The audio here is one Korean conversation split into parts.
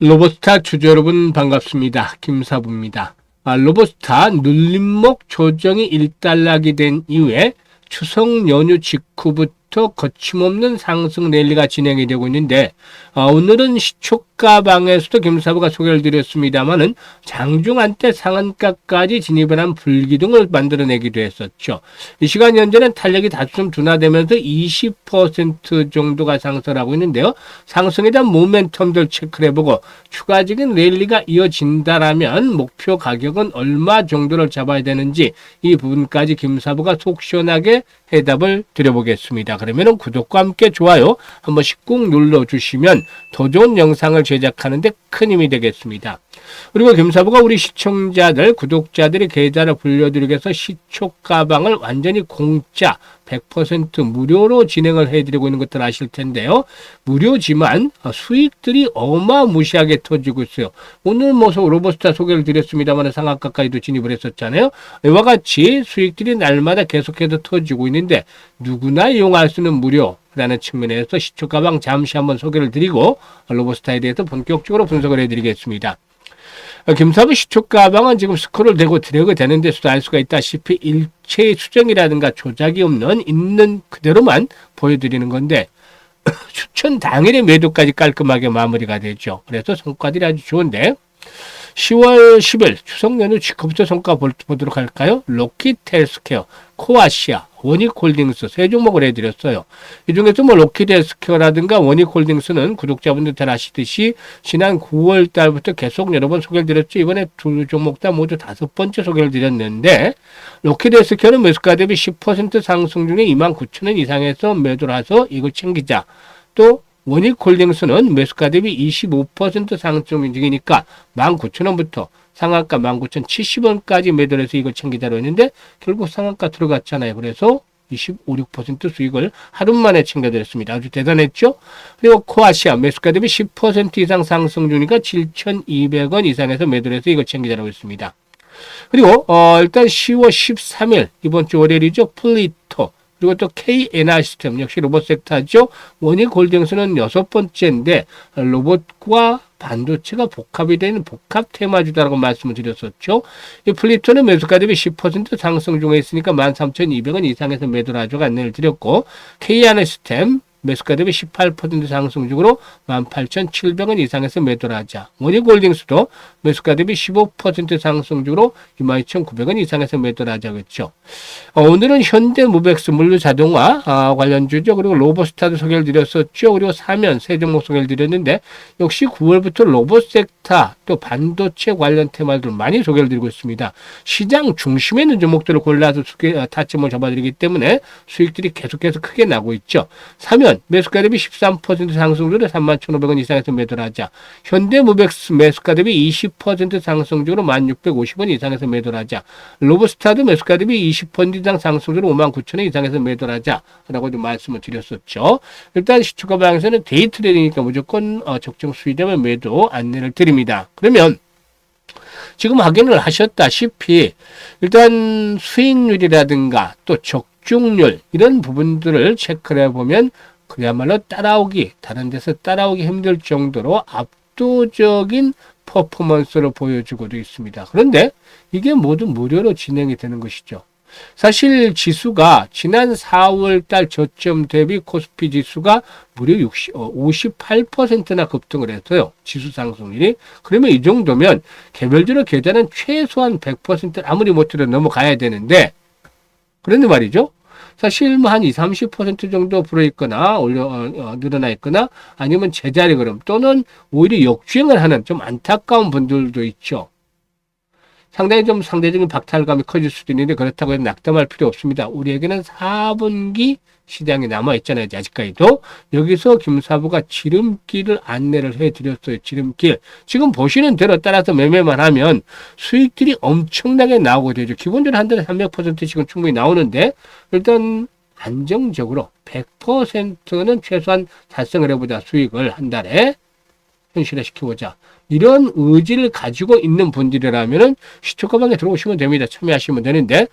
로보스타 주주 여러분 반갑습니다. 김사부입니다. 로보스타 눌림목 조정이 일단락이 된 이후에 추석 연휴 직후부터 거침없는 상승 랠리가 진행이 되고 있는데 오늘은 시초가 방에서도 김사부가 소개를 드렸습니다만은 장중 한때 상한가까지 진입을 한 불기둥을 만들어내기도 했었죠. 이 시간 현재는 탄력이 다소 좀 둔화되면서 20% 정도가 상승을 하고 있는데요. 상승에 대한 모멘텀들 체크를 해보고 추가적인 랠리가 이어진다라면 목표 가격은 얼마 정도를 잡아야 되는지 이 부분까지 김사부가 속 시원하게 해답을 드려보겠습니다. 그러면 구독과 함께 좋아요 한 번씩 꾹 눌러주시면 더 좋은 영상을 제작하는 데 큰 힘이 되겠습니다. 그리고 김사부가 우리 시청자들, 구독자들의 계좌를 불려드리기 위해서 시초가방을 완전히 공짜 100% 무료로 진행을 해드리고 있는 것들 아실 텐데요. 무료지만 수익들이 어마무시하게 터지고 있어요. 오늘 로보스타 소개를 드렸습니다만 상한가까지도 진입을 했었잖아요. 이와 같이 수익들이 날마다 계속해서 터지고 있는데 누구나 이용할 수 있는 무료라는 측면에서 시초가방 잠시 한번 소개를 드리고 로보스타에 대해서 본격적으로 분석을 해드리겠습니다. 김사부 시초가방은 지금 스크롤 되고 드래그 되는 데서도 알 수가 있다시피 일체의 수정이라든가 조작이 없는 있는 그대로만 보여드리는 건데 추천 당일의 매도까지 깔끔하게 마무리가 되죠. 그래서 성과들이 아주 좋은데 10월 10일 추석 연휴 직후부터 성과 보도록 할까요? 로킷 헬스케어, 코아시아, 원익홀딩스 세 종목을 해드렸어요. 이 중에서 로킷 헬스케어라든가 원익홀딩스는 구독자분들 잘 아시듯이 지난 9월 달부터 계속 여러 번 소개를 드렸죠. 이번에 두 종목 다 모두 5번째 소개를 드렸는데 로킷 헬스케어는 매수가 대비 10% 상승 중에 29,000원 이상에서 매도를 해서 이걸 챙기자. 또 원익홀딩스는 매수가 대비 25% 상승 중이니까 19,000원부터 상한가 19,070원까지 매도를 해서 이걸 챙기자로 했는데 결국 상한가 들어갔잖아요. 그래서 25, 6% 수익을 하루 만에 챙겨드렸습니다. 아주 대단했죠? 그리고 코아시아 매수가 대비 10% 이상 상승 중이니까 7,200원 이상에서 매도를 해서 이걸 챙기자라고 했습니다. 그리고 일단 10월 13일 이번 주 월요일이죠. 플리토 그리고 또 KNR 시스템 역시 로봇 섹터죠. 원익홀딩스는 6번째인데 로봇과 반도체가 복합이 되는 복합 테마주다라고 말씀을 드렸었죠. 이 플리토는 매수가 대비 10% 상승 중에 있으니까 13,200원 이상에서 매도를 하자고 안내를 드렸고 KNR 시스템 매수가 대비 18% 상승 중으로 18,700원 이상에서 매도를 하자. 원익홀딩스도 매수가 대비 15% 상승 중으로 22,900원 이상에서 매도를 하자겠죠. 오늘은 현대모백스 물류자동화 관련주죠. 그리고 로보스타도 소개를 드렸었죠. 그리고 사면 세 종목 소개를 드렸는데 역시 9월부터 로봇 섹터 또 반도체 관련 테마들 많이 소개를 드리고 있습니다. 시장 중심에 있는 종목들을 골라서 타점을 잡아드리기 때문에 수익들이 계속해서 크게 나고 있죠. 사면 매수가 대비 13% 상승률에 31,500원 이상에서 매도를 하자. 현대모백스 매수가 대비 20% 상승률로 1,650원 이상에서 매도를 하자. 로보스타도 매수가 대비 20% 이상 상승률로 59,000원 이상에서 매도를 하자라고 좀 말씀을 드렸었죠. 일단 시초가 방에서는 데이 트레이딩이니까 무조건 적정 수익되면 매도 안내를 드립니다. 그러면 지금 확인을 하셨다시피 일단 수익률이라든가 또 적중률 이런 부분들을 체크를 해보면 그야말로 다른 데서 따라오기 힘들 정도로 압도적인 퍼포먼스를 보여주고도 있습니다. 그런데 이게 모두 무료로 진행이 되는 것이죠. 사실 지수가 지난 4월 달 저점 대비 코스피 지수가 무려 58%나 급등을 했어요. 지수 상승률이. 그러면 이 정도면 개별적으로 계좌는 최소한 100% 아무리 못해도 넘어가야 되는데 그런데 말이죠. 사실 한 20, 30% 정도 불어있거나 늘어나 있거나 아니면 제자리 걸음 또는 오히려 역주행을 하는 좀 안타까운 분들도 있죠. 상당히 좀 상대적인 박탈감이 커질 수도 있는데 그렇다고 해서 낙담할 필요 없습니다. 우리에게는 4분기 시장이 남아있잖아요. 아직까지도. 여기서 김사부가 지름길을 안내를 해드렸어요. 지름길. 지금 보시는 대로 따라서 매매만 하면 수익들이 엄청나게 나오게 되죠. 기본적으로 한 달에 300%씩은 충분히 나오는데 일단 안정적으로 100%는 최소한 달성을 해보자. 수익을 한 달에 현실화시켜보자. 이런 의지를 가지고 있는 분들이라면 시초가방에 들어오시면 됩니다. 참여하시면 되는데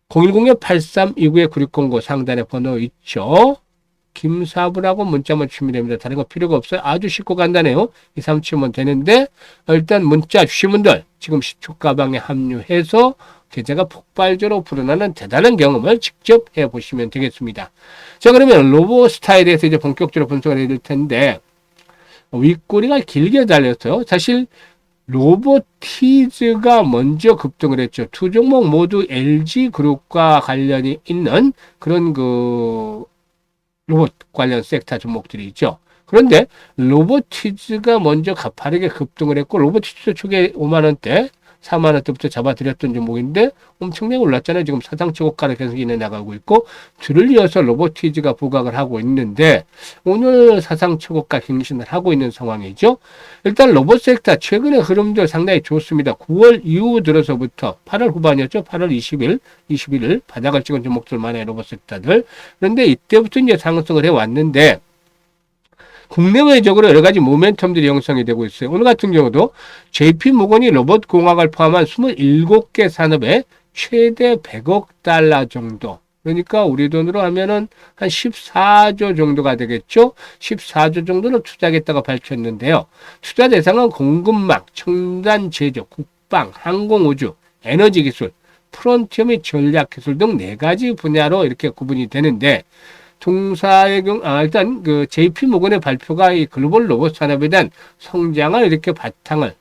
010-8329-9609 상단에 번호 있죠. 김사부라고 문자만 주시면 됩니다. 다른 거 필요가 없어요. 아주 쉽고 간단해요. 2, 3 치면 되는데 일단 문자 주신 분들 지금 시초가방에 합류해서 계좌가 폭발적으로 불어나는 대단한 경험을 직접 해보시면 되겠습니다. 자, 그러면 로봇 스타일에 대해서 이제 본격적으로 분석을 해야 될 텐데 윗꼬리가 길게 달렸어요. 사실 로보티즈가 먼저 급등을 했죠. 두 종목 모두 LG그룹과 관련이 있는 그런 그 로봇 관련 섹터 종목들이 있죠. 그런데 로보티즈가 먼저 가파르게 급등을 했고 로보티즈 초기에 5만 원대 4만 원대부터 잡아드렸던 종목인데 엄청나게 올랐잖아요. 지금 사상 최고가를 계속 이내 나가고 있고 줄을 이어서 로보티즈가 부각을 하고 있는데 오늘 사상 최고가 갱신을 하고 있는 상황이죠. 일단 로봇 섹터 최근의 흐름들 상당히 좋습니다. 9월 이후 들어서부터 8월 후반이었죠. 8월 21일 바닥을 찍은 종목들만의 로봇 섹터들. 그런데 이때부터 이제 상승을 해왔는데 국내외적으로 여러 가지 모멘텀들이 형성이 되고 있어요. 오늘 같은 경우도 JP모건이 로봇 공학을 포함한 27개 산업에 최대 100억 달러 정도. 그러니까 우리 돈으로 하면은 한 14조 정도가 되겠죠. 14조 정도를 투자하겠다고 밝혔는데요. 투자 대상은 공급망, 첨단 제조, 국방, 항공우주, 에너지 기술, 프론티어 및 전략 기술 등 4가지 분야로 이렇게 구분이 되는데 동사의 경우, 일단 그 JP모건의 발표가 이 글로벌 로봇 산업에 대한 성장을 이렇게 바탕을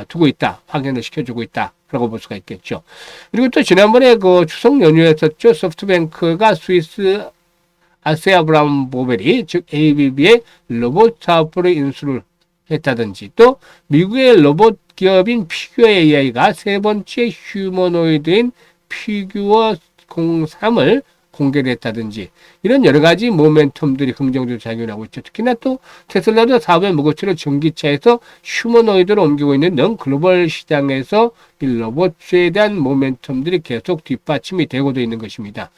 두고 있다, 확인을 시켜주고 있다라고 볼 수가 있겠죠. 그리고 또 지난번에 그 추석 연휴였었죠. 소프트뱅크가 스위스 아세아 브라운 보벨이 즉 ABB의 로봇 사업부를 인수를 했다든지 또 미국의 로봇 기업인 피규어 AI가 세 번째 휴머노이드인 피규어 03을 공개를 했다든지 이런 여러 가지 모멘텀들이 긍정적으로 작용하고 있죠. 특히나 또 테슬라도 사업의 무거치로 전기차에서 휴머노이드로 옮기고 있는 등 글로벌 시장에서 이 로봇에 대한 모멘텀들이 계속 뒷받침이 되고도 있는 것입니다.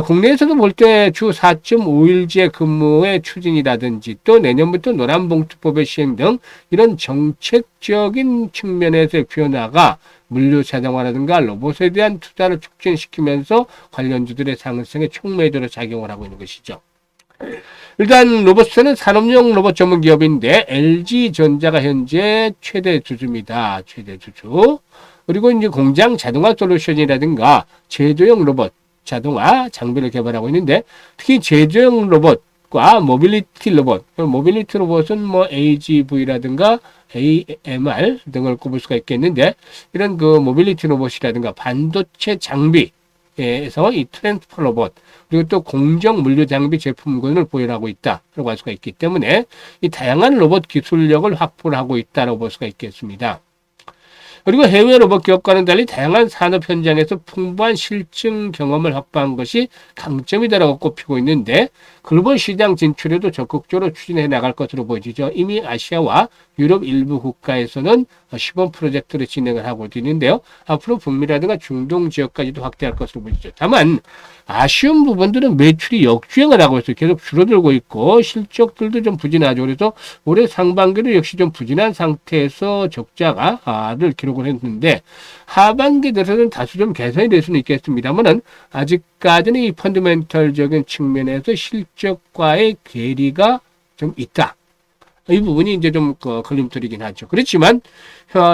국내에서도 볼 때 주 4.5일제 근무의 추진이라든지 또 내년부터 노란봉투법의 시행 등 이런 정책적인 측면에서의 변화가 물류 자동화라든가 로봇에 대한 투자를 촉진시키면서 관련주들의 상승에 촉매도로 작용을 하고 있는 것이죠. 일단 로봇은 산업용 로봇 전문 기업인데 LG전자가 현재 최대 주주입니다. 최대 주주. 그리고 이제 공장 자동화 솔루션이라든가 제조용 로봇 자동화 장비를 개발하고 있는데 특히 제조용 로봇과 모빌리티 로봇, 모빌리티 로봇은 뭐 AGV라든가 AMR 등을 꼽을 수가 있겠는데 이런 그 모빌리티 로봇이라든가 반도체 장비에서 이 트랜스퍼 로봇 그리고 또 공정 물류 장비 제품군을 보유하고 있다라고 할 수가 있기 때문에 이 다양한 로봇 기술력을 확보를 하고 있다라고 볼 수가 있겠습니다. 그리고 해외 로봇 기업과는 달리 다양한 산업 현장에서 풍부한 실증 경험을 확보한 것이 강점이다라고 꼽히고 있는데 글로벌 시장 진출에도 적극적으로 추진해 나갈 것으로 보여지죠. 이미 아시아와 유럽 일부 국가에서는 시범 프로젝트를 진행을 하고 있는데요. 앞으로 북미라든가 중동 지역까지도 확대할 것으로 보이죠. 다만 아쉬운 부분들은 매출이 역주행을 하고 있어요. 계속 줄어들고 있고 실적들도 좀 부진하죠. 그래서 올해 상반기를 역시 좀 부진한 상태에서 적자를 기록을 했는데 하반기 들어서는 다소 좀 개선이 될 수는 있겠습니다만은 아직까지는 이 펀더멘털적인 측면에서 실적과의 괴리가 좀 있다. 이 부분이 이제 좀 걸림돌이긴 하죠. 그렇지만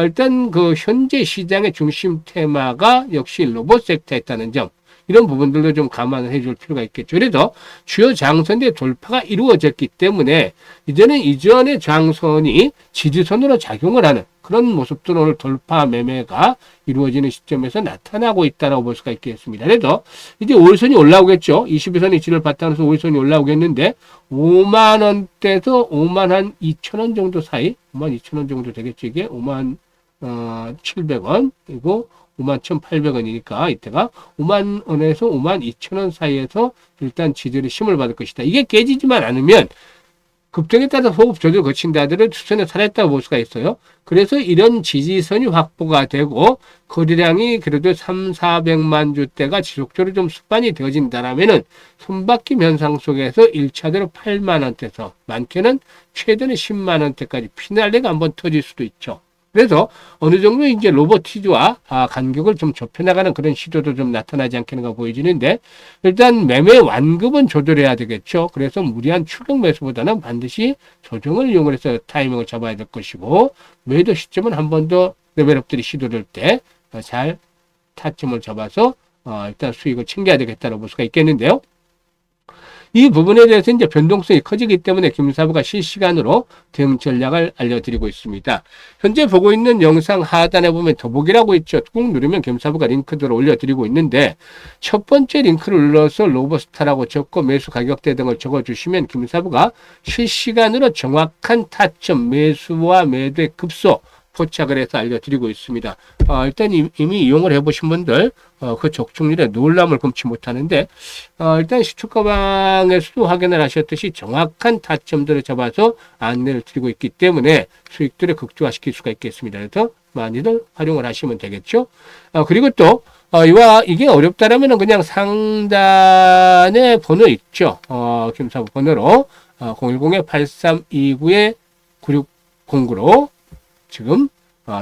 일단 그 현재 시장의 중심 테마가 역시 로봇 섹터에 있다는 점 이런 부분들도 좀 감안을 해줄 필요가 있겠죠. 그래서 주요 장선의 돌파가 이루어졌기 때문에 이제는 이전의 장선이 지지선으로 작용을 하는 그런 모습들 오늘 돌파 매매가 이루어지는 시점에서 나타나고 있다고 볼 수가 있겠습니다. 그래서 이제 5일선이 올라오겠죠. 22선 이치를 바탕으로 5일선이 올라오겠는데 5만 원대에서 5만 한 2천 원 정도 사이 5만 2천 원 정도 되겠죠. 이게 5만 700원 그리고 5만 1,800원이니까 이때가 5만 원에서 5만 2천 원 사이에서 일단 지지를 힘을 받을 것이다. 이게 깨지지만 않으면 급등에 따라 소급 조절 거친다들은 추천에 살았다고 볼 수가 있어요. 그래서 이런 지지선이 확보가 되고 거래량이 그래도 3,400만 주대가 지속적으로 좀 습관이 되어진다라면은 손바뀜 현상 속에서 1차대로 8만 원대에서 많게는 최대는 10만 원대까지 피날레가 한번 터질 수도 있죠. 그래서 어느 정도 이제 로보티즈와 간격을 좀 좁혀나가는 그런 시도도 좀 나타나지 않겠는가 보여지는데, 일단 매매 완급은 조절해야 되겠죠. 그래서 무리한 추격 매수보다는 반드시 조정을 이용해서 타이밍을 잡아야 될 것이고, 매도 시점은 한 번 더 레벨업들이 시도될 때 잘 타점을 잡아서 일단 수익을 챙겨야 되겠다고 볼 수가 있겠는데요. 이 부분에 대해서 이제 변동성이 커지기 때문에 김사부가 실시간으로 대응 전략을 알려드리고 있습니다. 현재 보고 있는 영상 하단에 보면 더보기라고 있죠. 꾹 누르면 김사부가 링크들을 올려드리고 있는데, 첫 번째 링크를 눌러서 로버스타라고 적고 매수 가격대 등을 적어주시면 김사부가 실시간으로 정확한 타점 매수와 매도의 급소 포착을 해서 알려드리고 있습니다. 일단 이미 이용을 해보신 분들 그 적중률에 놀람을 금치 못하는데, 일단 시초가방에서도 확인을 하셨듯이 정확한 타점들을 잡아서 안내를 드리고 있기 때문에 수익들을 극대화시킬 수가 있겠습니다. 그래서 많이들 활용을 하시면 되겠죠. 그리고 또 이게 어렵다라면 그냥 상단에 번호 있죠. 김사부 번호로 010-8329-9609로 지금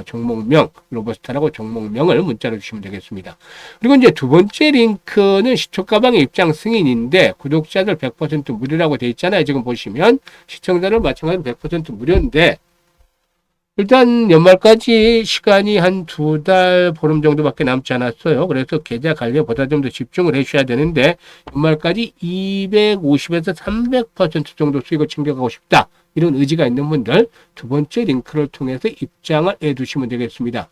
종목명, 로버스타라고 종목명을 문자로 주시면 되겠습니다. 그리고 이제 두 번째 링크는 시초가방의 입장 승인인데, 구독자들 100% 무료라고 되어 있잖아요. 지금 보시면 시청자들 마찬가지로 100% 무료인데, 일단 연말까지 시간이 한 2달 보름 정도밖에 남지 않았어요. 그래서 계좌 관리에 보다 좀 더 집중을 해주셔야 되는데, 연말까지 250에서 300% 정도 수익을 챙겨가고 싶다, 이런 의지가 있는 분들 두 번째 링크를 통해서 입장을 해두시면 되겠습니다.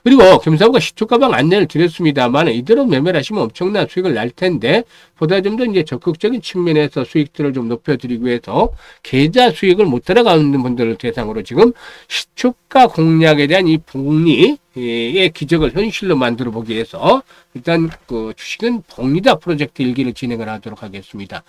그리고 김사부가 시초가방 안내를 드렸습니다만, 이대로 매매를 하시면 엄청난 수익을 날 텐데, 보다 좀 더 이제 적극적인 측면에서 수익들을 좀 높여드리기 위해서 계좌 수익을 못 따라가는 분들을 대상으로 지금 시초가 공략에 대한 이 복리의 기적을 현실로 만들어 보기 위해서 일단 그 주식은 복리다 프로젝트 일기를 진행을 하도록 하겠습니다.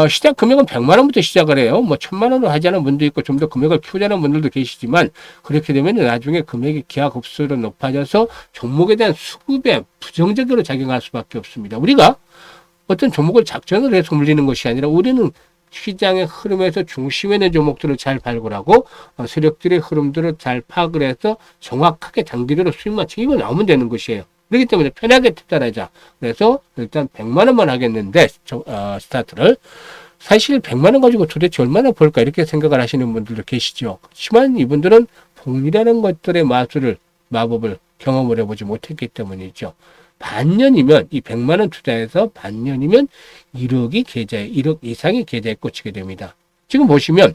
시작 금액은 100만 원부터 시작을 해요. 뭐 1000만 원으로 하자는 분도 있고 좀 더 금액을 키우자는 분들도 계시지만, 그렇게 되면 나중에 금액이 기하급수로 높아져서 종목에 대한 수급에 부정적으로 작용할 수밖에 없습니다. 우리가 어떤 종목을 작전을 해서 물리는 것이 아니라, 우리는 시장의 흐름에서 중심에 있는 종목들을 잘 발굴하고 세력들의 흐름들을 잘 파악을 해서 정확하게 단기적으로 수익만 챙기고 나오면 되는 것이에요. 그렇기 때문에 편하게 투자를 하자. 그래서 일단 100만 원만 하겠는데, 스타트를. 사실 100만 원 가지고 도대체 얼마나 벌까, 이렇게 생각을 하시는 분들도 계시죠. 그렇지만 이분들은 복리라는 것들의 마법을 경험을 해보지 못했기 때문이죠. 반년이면, 이 100만 원 투자해서 반년이면 1억 이상의 계좌에 꽂히게 됩니다. 지금 보시면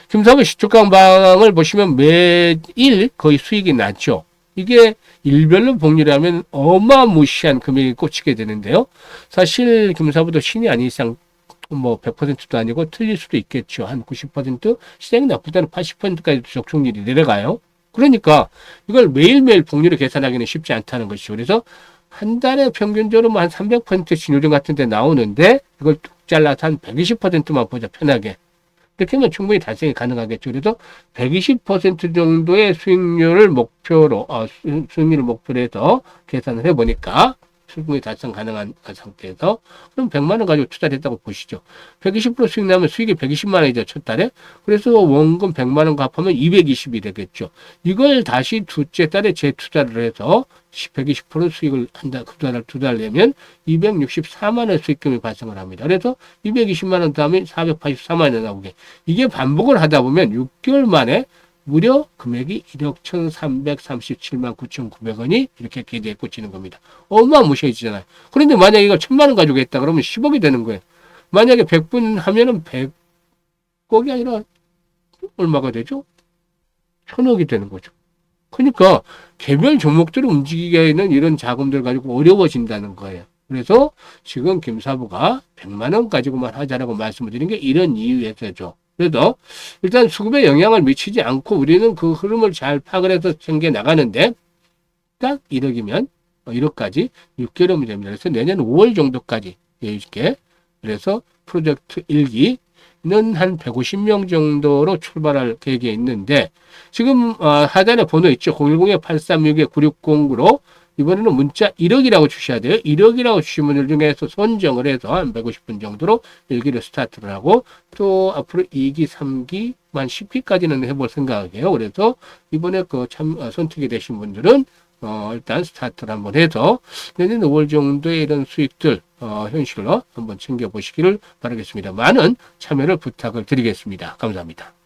김사부 시초가방을 보시면 매일 거의 수익이 났죠. 이게 일별로 복리라면 어마무시한 금액이 꽂히게 되는데요. 사실 김사부도 신이 아닌 이상 뭐 100%도 아니고 틀릴 수도 있겠죠. 한 90%, 시장이 나쁘다는 80%까지 적중률이 내려가요. 그러니까 이걸 매일매일 복리를 계산하기는 쉽지 않다는 것이죠. 그래서 한 달에 평균적으로 한 300% 진요정 같은 데 나오는데, 이걸 뚝 잘라서 한 120%만 보자, 편하게. 이렇게 하면 충분히 달성이 가능하겠죠. 그래서 120% 정도의 수익률을 목표로 해서 계산을 해보니까 충분히 달성 가능한 상태에서, 그럼 100만 원 가지고 투자를 했다고 보시죠. 120% 수익 나면 수익이 120만 원이죠, 첫 달에. 그래서 원금 100만 원 갚으면 220이 되겠죠. 이걸 다시 둘째 달에 재투자를 해서 120% 수익을 한다, 두 달 내면 264만 원 수익금이 발생을 합니다. 그래서 220만 원 다음에 484만 원 나오게. 이게 반복을 하다 보면 6개월 만에 무려 금액이 1억 1,337만 9,900원이 이렇게 계좌에 꽂히는 겁니다. 어마무시해지잖아요. 그런데 만약에 이걸 1,000만 원 가지고 했다 그러면 10억이 되는 거예요. 만약에 100분 하면은 100억이 아니라 얼마가 되죠? 1,000억이 되는 거죠. 그러니까 개별 종목들을 움직이기에는 이런 자금들 가지고 어려워진다는 거예요. 그래서 지금 김사부가 100만 원 가지고만 하자라고 말씀을 드린 게 이런 이유에서죠. 그래서 일단 수급에 영향을 미치지 않고 우리는 그 흐름을 잘 파악을 해서 챙겨 나가는데, 딱 1억이면 1억까지 6개월이면 됩니다. 그래서 내년 5월 정도까지 이렇게, 그래서 프로젝트 1기는 한 150명 정도로 출발할 계획이 있는데, 지금 하단에 번호 있죠. 010-836-9609로 이번에는 문자 1억이라고 주셔야 돼요. 1억이라고 주신 분들 중에서 선정을 해서 한 150분 정도로 1기를 스타트를 하고, 또 앞으로 2기, 3기 한 10기까지는 해볼 생각이에요. 그래서 이번에 선택이 되신 분들은 일단 스타트를 한번 해서 내년 5월 정도에 이런 수익들 현실로 한번 챙겨보시기를 바라겠습니다. 많은 참여를 부탁을 드리겠습니다. 감사합니다.